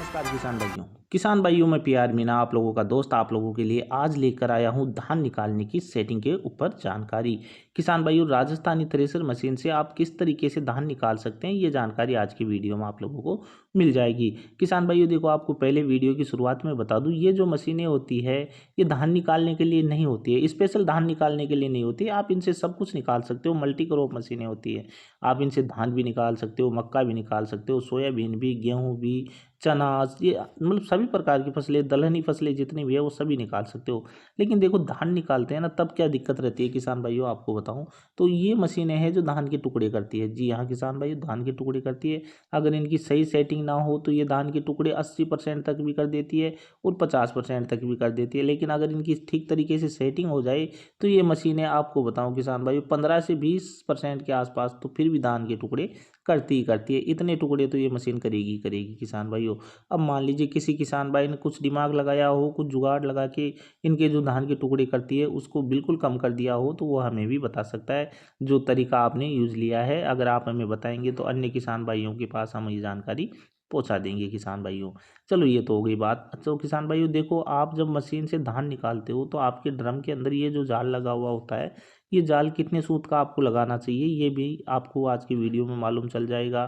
नमस्कार किसान भाइयों मैं पीआर मीना आप लोगों का दोस्त आप लोगों के लिए आज लेकर आया हूं धान निकालने की सेटिंग के ऊपर जानकारी। किसान भाइयों राजस्थानी थ्रेशर मशीन से आप किस तरीके से धान निकाल सकते हैं ये जानकारी आज की वीडियो में आप लोगों को मिल जाएगी। किसान भाइयों देखो आपको पहले वीडियो की शुरुआत में बता दूं ये जो मशीनें होती है ये धान निकालने के लिए नहीं होती है, स्पेशल धान निकालने के लिए नहीं होती है। आप इनसे सब कुछ निकाल सकते हो, मल्टी क्रॉप मशीनें होती है। आप इनसे धान भी निकाल सकते हो, मक्का भी निकाल सकते हो, सोयाबीन भी, गेहूँ भी, चना, ये मतलब सभी प्रकार की फसलें, दलहनी फसलें जितनी भी है वो सभी निकाल सकते हो। लेकिन देखो धान निकालते हैं ना तब क्या दिक्कत रहती है किसान भाइयों आपको बताऊं तो ये मशीनें हैं जो धान के टुकड़े करती है। जी हाँ किसान भाइयों धान के टुकड़े करती है। अगर इनकी सही सेटिंग ना हो तो ये धान के टुकड़े 80% तक भी कर देती है और 50% तक भी कर देती है। लेकिन अगर इनकी ठीक तरीके से सेटिंग हो जाए तो ये मशीनें आपको बताऊं किसान भाइयों 15 से 20% के आसपास तो फिर भी धान के टुकड़े करती ही करती है। इतने टुकड़े तो ये मशीन करेगी करेगी किसान भाइयों। अब मान लीजिए किसी किसान भाई ने कुछ दिमाग लगाया हो, कुछ जुगाड़ लगा के इनके जो धान के टुकड़े करती है उसको बिल्कुल कम कर दिया हो तो वो हमें भी बता सकता है जो तरीका आपने यूज लिया है। अगर आप हमें बताएंगे तो अन्य किसान भाइयों के पास हम ये जानकारी पहुंचा देंगे किसान भाइयों। चलो ये तो हो गई बात। तो किसान भाइयों देखो आप जब मशीन से धान निकालते हो तो आपके ड्रम के अंदर ये जो जाल लगा हुआ होता है ये जाल कितने सूत का आपको लगाना चाहिए ये भी आपको आज की वीडियो में मालूम चल जाएगा।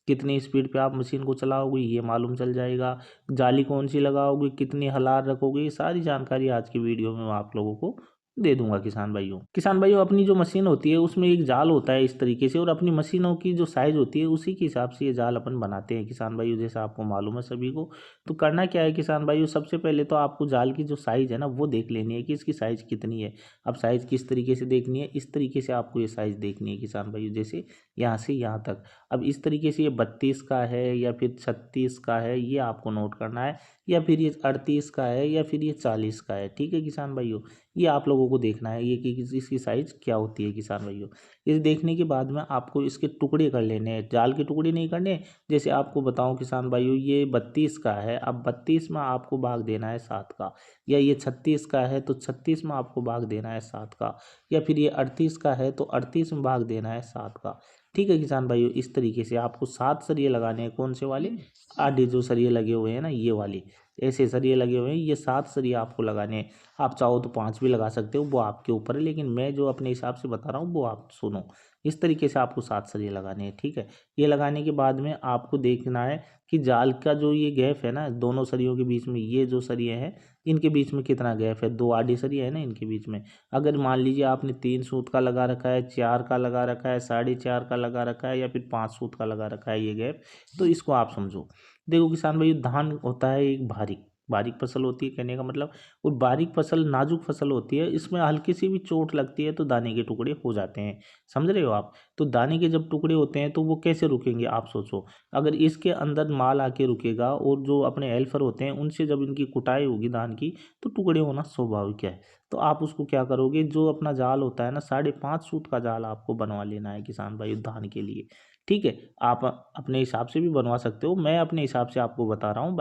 कितनी स्पीड पे आप मशीन को चलाओगे ये मालूम चल जाएगा। जाली कौन सी लगाओगे, कितनी हलार रखोगे, ये सारी जानकारी आज की वीडियो में मैं आप लोगों को दे दूंगा किसान भाइयों अपनी जो मशीन होती है उसमें एक जाल होता है इस तरीके से और अपनी मशीनों की जो साइज होती है उसी के हिसाब से ये जाल अपन बनाते हैं किसान भाइयों, जैसा आपको मालूम है सभी को। तो करना क्या है किसान भाइयों, सबसे पहले तो आपको जाल की जो साइज है ना वो देख लेनी है कि इसकी साइज कितनी है। अब साइज किस तरीके से देखनी है, इस तरीके से आपको ये साइज देखनी है किसान भाइयों, जैसे यहाँ से यहाँ तक। अब इस तरीके से ये 32 का है या फिर 36 का है ये आपको नोट करना है, या फिर ये 38 का है या फिर ये 40 का है। ठीक है किसान भाइयों, ये आप लोगों को देखना है ये कि इसकी साइज क्या होती है किसान भाइयों। इस देखने के बाद में आपको इसके टुकड़े कर लेने हैं, जाल के टुकड़े नहीं करने। जैसे आपको बताऊं किसान भाइयों ये 32 का है, अब 32 में आपको भाग देना है 7 का। या ये 36 का है तो 36 में आपको भाग देना है 7 का। या फिर ये 38 का है तो 38 में भाग देना है 7 का। ठीक है किसान भाइयों, इस तरीके से आपको 7 सरिये लगाने हैं। कौन से वाले, आधे जो सरिये लगे हुए हैं ना ये वाले, ऐसे सरिये लगे हुए हैं, ये 7 सरिये आपको लगाने हैं। आप चाहो तो 5 भी लगा सकते हो, वो आपके ऊपर है, लेकिन मैं जो अपने हिसाब से बता रहा हूँ वो आप सुनो। इस तरीके से आपको 7 सरिये लगाने हैं। ठीक है, ये लगाने के बाद में आपको देखना है कि जाल का जो ये गैप है ना दोनों सरियों के बीच में, ये जो सरिये हैं इनके बीच में कितना गैप है, 2 आधे सरिये है ना इनके बीच में। अगर मान लीजिए आपने 3 सूत का लगा रखा है, 4 का लगा रखा है, 4.5 का लगा रखा है या फिर 5 सूत का लगा रखा है ये गैप, तो इसको आप समझो। देखो किसान भाई धान होता है एक बारीक बारीक फसल होती है कहने का मतलब, और बारीक फसल नाजुक फसल होती है, इसमें हल्की सी भी चोट लगती है तो दाने के टुकड़े हो जाते हैं। समझ रहे हो आप। तो दाने के जब टुकड़े होते हैं तो वो कैसे रुकेंगे आप सोचो। अगर इसके अंदर माल आके रुकेगा और जो अपने हेल्पर होते हैं उनसे जब इनकी कुटाई होगी धान की तो टुकड़े होना स्वाभाविक है। तो आप उसको क्या करोगे, जो अपना जाल होता है ना 5.5 सूत का जाल आपको बनवा लेना है किसान भाई धान के लिए। ठीक है, आप अपने हिसाब से भी बनवा सकते हो, मैं अपने हिसाब से आपको बता रहा हूँ।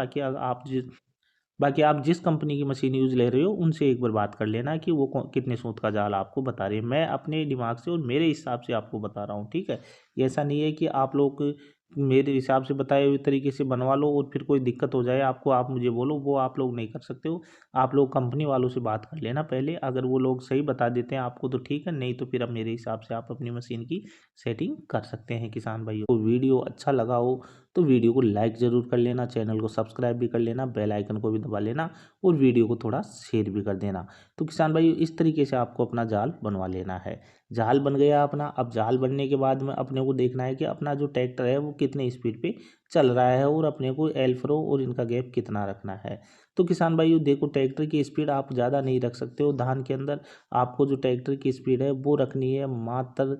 बाकी आप जिस कंपनी की मशीन यूज़ ले रहे हो उनसे एक बार बात कर लेना कि वो कितने सूत का जाल आपको बता रहे हैं। मैं अपने दिमाग से और मेरे हिसाब से आपको बता रहा हूँ। ठीक है, ये ऐसा नहीं है कि आप लोग मेरे हिसाब से बताए हुए तरीके से बनवा लो और फिर कोई दिक्कत हो जाए आपको, आप मुझे बोलो, वो आप लोग नहीं कर सकते हो। आप लोग कंपनी वालों से बात कर लेना पहले, अगर वो लोग सही बता देते हैं आपको तो ठीक है, नहीं तो फिर अब मेरे हिसाब से आप अपनी मशीन की सेटिंग कर सकते हैं किसान भाइयों। तो वीडियो अच्छा लगा हो तो वीडियो को लाइक ज़रूर कर लेना, चैनल को सब्सक्राइब भी कर लेना, बेल आइकन को भी दबा लेना और वीडियो को थोड़ा शेयर भी कर देना। तो किसान भाई इस तरीके से आपको अपना जाल बनवा लेना है। जाल बन गया अपना। अब जाल बनने के बाद में अपने को देखना है कि अपना जो ट्रैक्टर है वो कितने स्पीड पे चल रहा है और अपने को एल्फ्रो और इनका गैप कितना रखना है। तो किसान भाई देखो ट्रैक्टर की स्पीड आप ज़्यादा नहीं रख सकते हो धान के अंदर। आपको जो ट्रैक्टर की स्पीड है वो रखनी है मात्र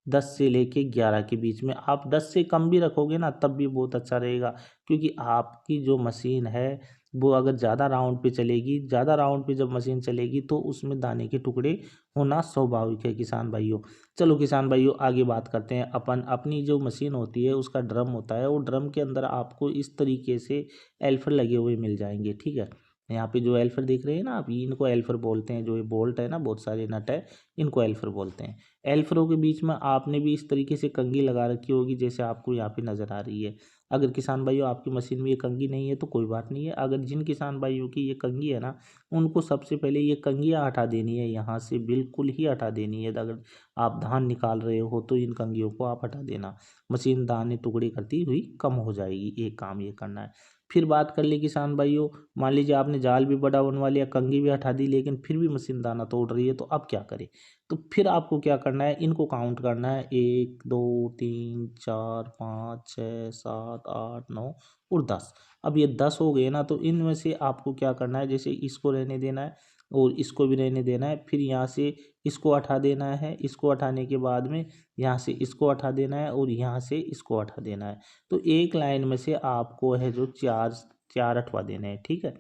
10 से लेके 11 के बीच में। आप 10 से कम भी रखोगे ना तब भी बहुत अच्छा रहेगा, क्योंकि आपकी जो मशीन है वो अगर ज़्यादा राउंड पे चलेगी, ज़्यादा राउंड पे जब मशीन चलेगी तो उसमें दाने के टुकड़े होना स्वाभाविक है किसान भाइयों। चलो किसान भाइयों आगे बात करते हैं। अपन अपनी जो मशीन होती है उसका ड्रम होता है और ड्रम के अंदर आपको इस तरीके से एल्फर लगे हुए मिल जाएंगे। ठीक है, यहाँ पे जो एल्फर देख रहे हैं ना आप, इनको एल्फर बोलते हैं। जो ये बोल्ट है ना, बहुत सारे नट है, इनको एल्फर बोलते हैं। एल्फरों के बीच में आपने भी इस तरीके से कंघी लगा रखी होगी जैसे आपको यहाँ पे नज़र आ रही है। अगर किसान भाइयों आपकी मशीन में ये कंघी नहीं है तो कोई बात नहीं है। अगर जिन किसान भाइयों की ये कंघी है ना, उनको सबसे पहले ये कंघियाँ हटा देनी है, यहाँ से बिल्कुल ही हटा देनी है। अगर आप धान निकाल रहे हो तो इन कंघियों को आप हटा देना, मशीन दाने टुकड़े करती हुई कम हो जाएगी। एक काम ये करना है। फिर बात कर ले किसान भाइयों, मान लीजिए आपने जाल भी बड़ा बनवा लिया, कंघी भी हटा दी, लेकिन फिर भी मशीन दाना तोड़ रही है, तो अब क्या करें? तो फिर आपको क्या करना है, इनको काउंट करना है, 1 2 3 4 5 6 7 8 9 और 10। अब ये 10 हो गए ना, तो इनमें से आपको क्या करना है, जैसे इसको रहने देना है और इसको भी रहने देना है। फिर यहाँ से इसको हटा देना है, इसको हटाने के बाद में यहाँ से इसको हटा देना है और यहाँ से इसको हटा देना है। तो एक लाइन में से आपको है जो चार चार हटवा देने हैं, ठीक है।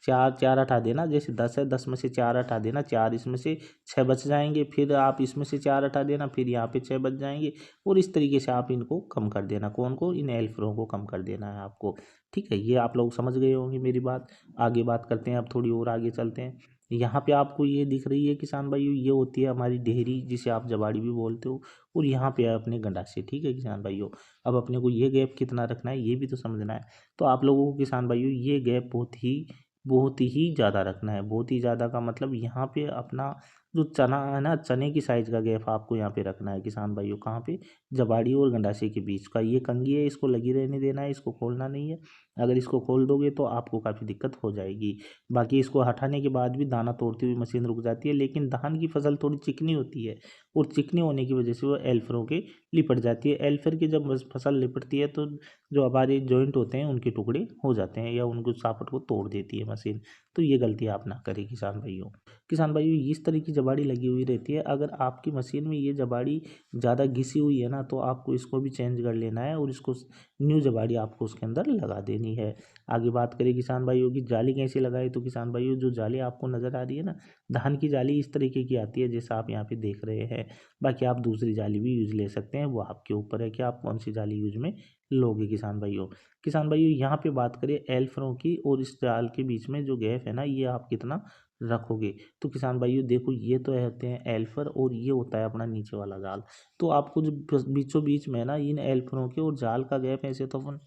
चार चार हटा देना, जैसे 10 है, 10 में से चार हटा देना, चार इसमें से 6 बच जाएंगे। फिर आप इसमें से चार हटा देना, फिर यहाँ पे 6 बच जाएंगे। और इस तरीके से आप इनको कम कर देना। कौन को? इन एल्फरों को कम कर देना है आपको, ठीक है। ये आप लोग समझ गए होंगे मेरी बात। आगे बात करते हैं, अब थोड़ी और आगे चलते हैं। यहाँ पे आपको ये दिख रही है किसान भाइयों, ये होती है हमारी डेहरी, जिसे आप जबाड़ी भी बोलते हो। और यहाँ पे है अपने गंडासे, ठीक है किसान भाइयों। अब अपने को ये गैप कितना रखना है, ये भी तो समझना है। तो आप लोगों को किसान भाइयों ये गैप बहुत ही ज़्यादा रखना है। बहुत ही ज़्यादा का मतलब यहाँ पे अपना जो चना है ना, चने की साइज़ का गैप आपको यहाँ पे रखना है किसान भाइयों। कहाँ पे? जबाड़ी और गंडासे के बीच का। ये कंघी है, इसको लगी रहने देना है, इसको खोलना नहीं है। अगर इसको खोल दोगे तो आपको काफ़ी दिक्कत हो जाएगी। बाकी इसको हटाने के बाद भी दाना तोड़ती हुई मशीन रुक जाती है, लेकिन धान की फसल थोड़ी चिकनी होती है और चिकनी होने की वजह से वो एल्फरों के लिपट जाती है। एल्फर की जब फसल लिपटती है तो जो हमारे जॉइंट होते हैं उनके टुकड़े हो जाते हैं या उनको सापट को तोड़ देती है मशीन। तो ये गलती आप ना करें किसान भाइयों। किसान भाइयों इस तरह की जबाड़ी लगी हुई रहती है। अगर आपकी मशीन में ये जबाड़ी ज़्यादा घिसी हुई है ना, तो आपको इसको भी चेंज कर लेना है और इसको न्यू जबाड़ी आपको उसके अंदर लगा देनी है। आगे बात करें किसान भाइयों की जाली कैसे लगाए, तो किसान भाइयों जो जाली आपको नज़र आ रही है ना, धान की जाली इस तरीके की आती है जैसा आप यहाँ पे देख रहे हैं। बाकी आप दूसरी जाली भी यूज ले सकते हैं, वो आपके ऊपर है कि आप कौन सी जाली यूज में लोगे किसान भाइयों। किसान भाइयों यहाँ पे बात करें एल्फरों की और इस जाल के बीच में जो गैप है ना, ये आप कितना रखोगे। तो किसान भाइयों देखो, ये तो होते हैं एल्फर और ये होता है अपना नीचे वाला जाल। तो आपको जो बीचों बीच में है ना, इन एल्फरों के और जाल का गैप ऐसे तो अपन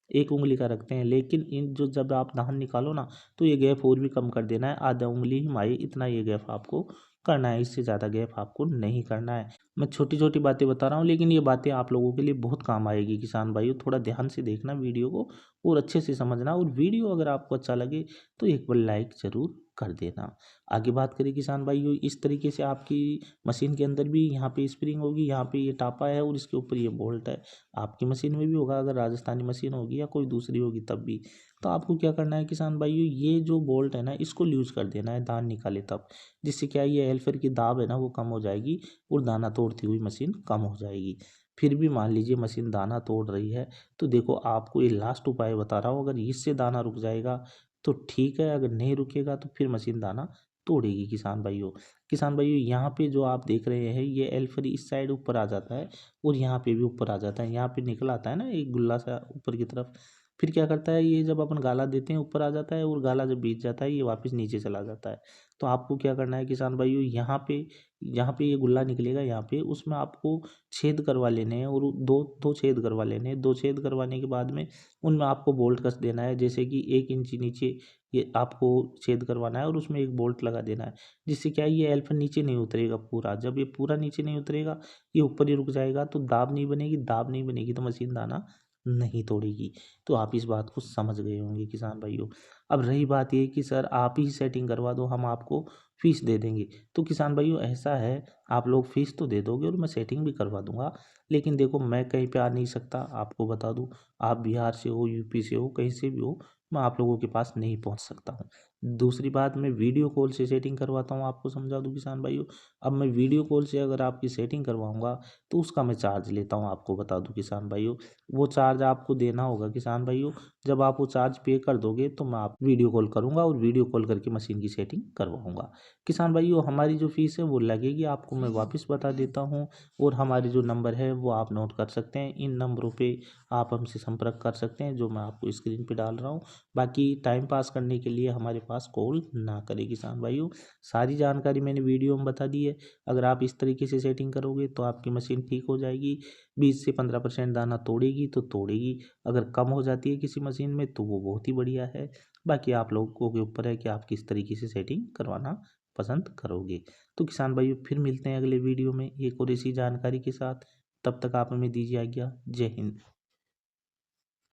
1 उंगली का रखते हैं, लेकिन इन जो जब आप धान निकालो ना, तो ये गैप और भी कम कर देना है। आधा उंगली ही माए इतना ये गैप आपको करना है, इससे ज़्यादा गैप आपको नहीं करना है। मैं छोटी छोटी बातें बता रहा हूँ, लेकिन ये बातें आप लोगों के लिए बहुत काम आएगी किसान भाइयों। थोड़ा ध्यान से देखना वीडियो को और अच्छे से समझना। और वीडियो अगर आपको अच्छा लगे तो एक बार लाइक ज़रूर कर देना। आगे बात करें किसान भाइयों, इस तरीके से आपकी मशीन के अंदर भी यहाँ पे स्प्रिंग होगी, यहाँ पे ये टापा है और इसके ऊपर ये बोल्ट है। आपकी मशीन में भी होगा, अगर राजस्थानी मशीन होगी या कोई दूसरी होगी तब भी। तो आपको क्या करना है किसान भाइयों, ये जो बोल्ट है ना, इसको लूज कर देना है धान निकाले तब। जिससे क्या है, ये एल्फर की दाब है ना वो कम हो जाएगी और दाना तोड़ती हुई मशीन कम हो जाएगी। फिर भी मान लीजिए मशीन दाना तोड़ रही है, तो देखो आपको ये लास्ट उपाय बता रहा हूँ, अगर इससे दाना रुक जाएगा तो ठीक है, अगर नहीं रुकेगा तो फिर मशीन दाना तोड़ेगी किसान भाइयों। किसान भाइयों यहाँ पे जो आप देख रहे हैं, ये एल्फर इस साइड ऊपर आ जाता है और यहाँ पे भी ऊपर आ जाता है। यहाँ पे निकल आता है ना एक गुल्ला सा ऊपर की तरफ। फिर क्या करता है, ये जब अपन गाला देते हैं ऊपर आ जाता है और गाला जब बीत जाता है ये वापस नीचे चला जाता है। तो आपको क्या करना है किसान भाइयों, यहाँ पे ये गुल्ला निकलेगा, यहाँ पे उसमें आपको छेद करवा लेने हैं और दो दो छेद करवा लेने हैं। 2 छेद करवाने के बाद में उनमें आपको बोल्ट कस देना है, जैसे कि 1 इंच नीचे ये आपको छेद करवाना है और उसमें एक बोल्ट लगा देना है। जिससे क्या है, ये एल्फर नीचे नहीं उतरेगा पूरा। जब ये पूरा नीचे नहीं उतरेगा, ये ऊपर ही रुक जाएगा, तो दाब नहीं बनेगी। दाब नहीं बनेगी तो मशीन दाना नहीं तोड़ेगी। तो आप इस बात को समझ गए होंगे किसान भाइयों। अब रही बात ये कि सर आप ही सेटिंग करवा दो, हम आपको फीस दे देंगे। तो किसान भाइयों ऐसा है, आप लोग फीस तो दे दोगे और मैं सेटिंग भी करवा दूंगा, लेकिन देखो मैं कहीं पे आ नहीं सकता, आपको बता दूं। आप बिहार से हो, यूपी से हो, कहीं से भी हो, मैं आप लोगों के पास नहीं पहुंच सकता हूँ। दूसरी बात, मैं वीडियो कॉल से सेटिंग करवाता हूँ, आपको समझा दूं किसान भाइयों। अब मैं वीडियो कॉल से अगर आपकी सेटिंग करवाऊंगा तो उसका मैं चार्ज लेता हूँ, आपको बता दूं किसान भाइयों। वो चार्ज आपको देना होगा किसान भाइयों। जब आप वो चार्ज पे कर दोगे तो मैं आप वीडियो कॉल करूंगा और वीडियो कॉल करके मशीन की सेटिंग करवाऊंगा। किसान भाइयों हमारी जो फीस है वो लगेगी, आपको मैं वापस बता देता हूँ। और हमारे जो नंबर है वो आप नोट कर सकते हैं। इन नंबरों पे आप हमसे संपर्क कर सकते हैं, जो मैं आपको स्क्रीन पे डाल रहा हूँ। बाकी टाइम पास करने के लिए हमारे पास पास कॉल ना करें। किसान भाइयों, सारी जानकारी मैंने वीडियो में बता दी है। अगर आप इस तरीके से सेटिंग करोगे तो आपकी मशीन ठीक हो जाएगी। 20 से 15% दाना तोड़ेगी तो तोड़ेगी, अगर कम हो जाती है किसी मशीन में तो वो बहुत ही बढ़िया है। बाकी आप लोगों के ऊपर है कि आप किस तरीके से सेटिंग करवाना पसंद करोगे। तो किसान भाइयों, फिर मिलते हैं अगले वीडियो में एक और इसी जानकारी के साथ। तब तक आप हमें दीजिए आज्ञा। जय हिंद।